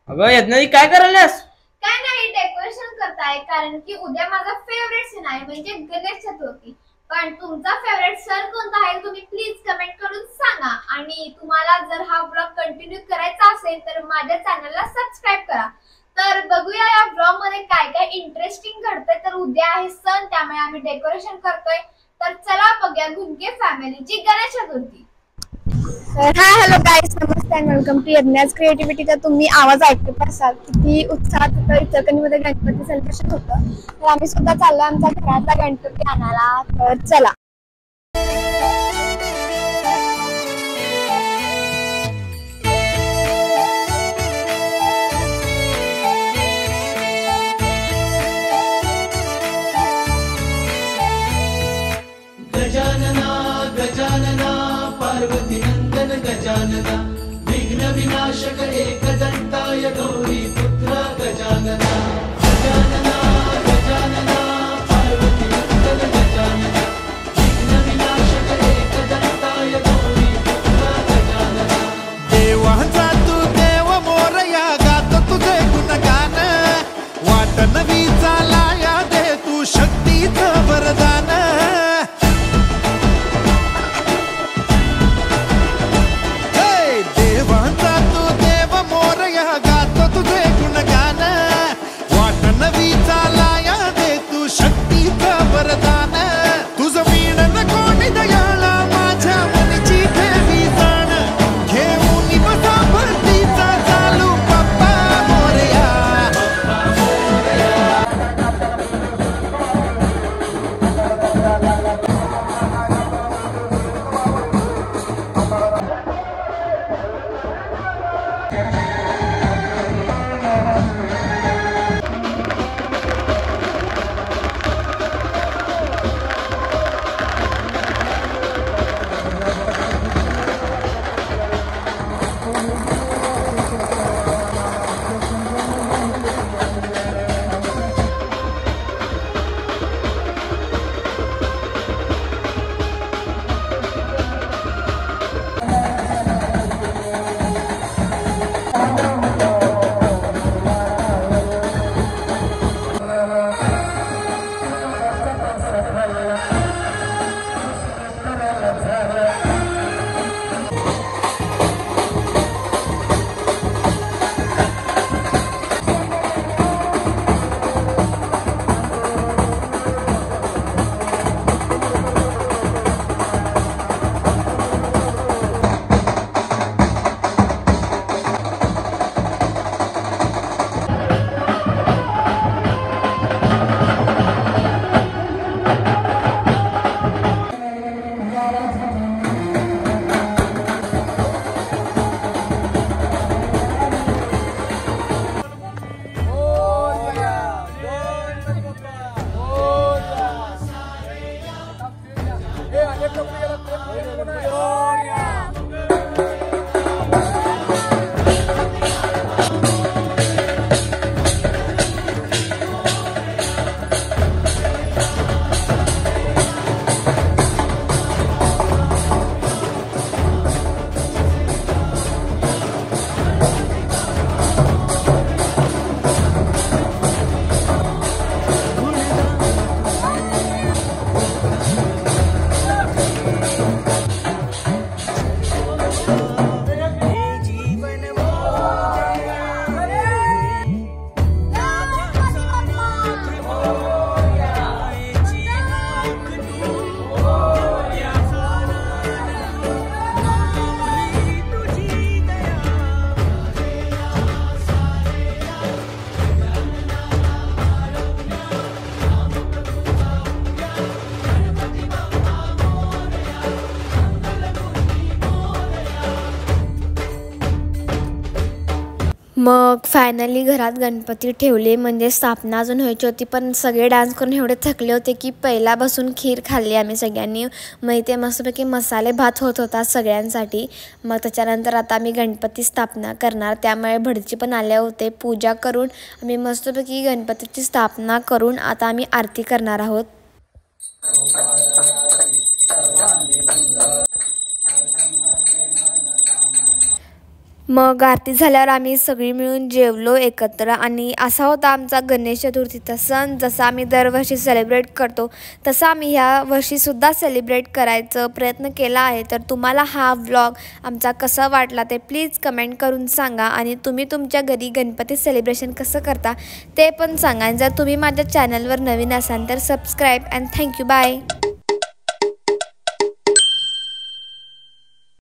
अगं यज्ञानी काय करायलास? काय नाही, डेकोरेशन करताय कारण की उद्या माझा फेवरेट सण आहे म्हणजे गणेश चतुर्थी। पण तुमचा फेवरेट सण कोणता आहे तुम्ही प्लीज कमेंट करून सांगा। आणि तुम्हाला जर हा व्लॉग कंटिन्यू करायचा असेल तर माझ्या चॅनलला सबस्क्राइब करा। तर बघूया या व्लॉग मध्ये काय काय इंटरेस्टिंग घडतंय। तर उद्या आहे सण, त्यामुळे आम्ही डेकोरेशन करतोय। तर चला बघूया गुंगे फॅमिलीची Ganesh Chaturthi. Hi hello guys, namaste and welcome to यज्ञाज क्रिएटिव्हिटीचा तुम्ही आवाज ऐकत असाल किती उत्साहात होतं। इचलकरंजीमध्ये गणपती सेलिब्रेशन होतं, तर आम्ही सुद्धा चाललो आमच्या घरातला गणपती आणायला। तर चला गजानना गजानना पार्वती नंदन गजानना विघ्न विनाशक एकदंताय गौरी पुत्र गजानना गजानना गजानना पार्वती नंदन गजानना विघ्न विनाशक एकदंताय गौरी पुत्र गजानना। देवाचा तू देव मोरया गात तुझे गुणगान, वाट नवी चालाया दे तू शक्तीचं वरदान। मग फायनली घरात गणपती ठेवले, म्हणजे स्थापना अजून व्हायची होती। पण सगळे डान्स करून एवढे थकले होते की पहिला बसून खीर खाल्ली आम्ही सगळ्यांनी। मग इथे मस्तपैकी मसाले भात होत होता सगळ्यांसाठी। मग त्याच्यानंतर आता आम्ही गणपती स्थापना करणार, त्यामुळे भटजी पण आले होते। पूजा करून आम्ही मस्तपैकी गणपतीची स्थापना करून आता आम्ही आरती करणार आहोत। मग आरती झाल्यावर आम्ही सगळी मिळून जेवलो एकत्र आणि असा होता आमचा गणेश चतुर्थीचा सण. जसा आम्ही दरवर्षी सेलिब्रेट करतो तसा आम्ही ह्या वर्षीसुद्धा सेलिब्रेट करायचा प्रयत्न केला आहे. तर तुम्हाला हा व्लॉग आमचा कसा वाटला ते प्लीज कमेंट करून सांगा आणि तुम्ही तुमच्या घरी गणपती सेलिब्रेशन कसं करता ते पण सांगा. जर तुम्ही माझ्या चॅनलवर नवीन असाल तर सबस्क्राईब अँड थँक्यू. बाय.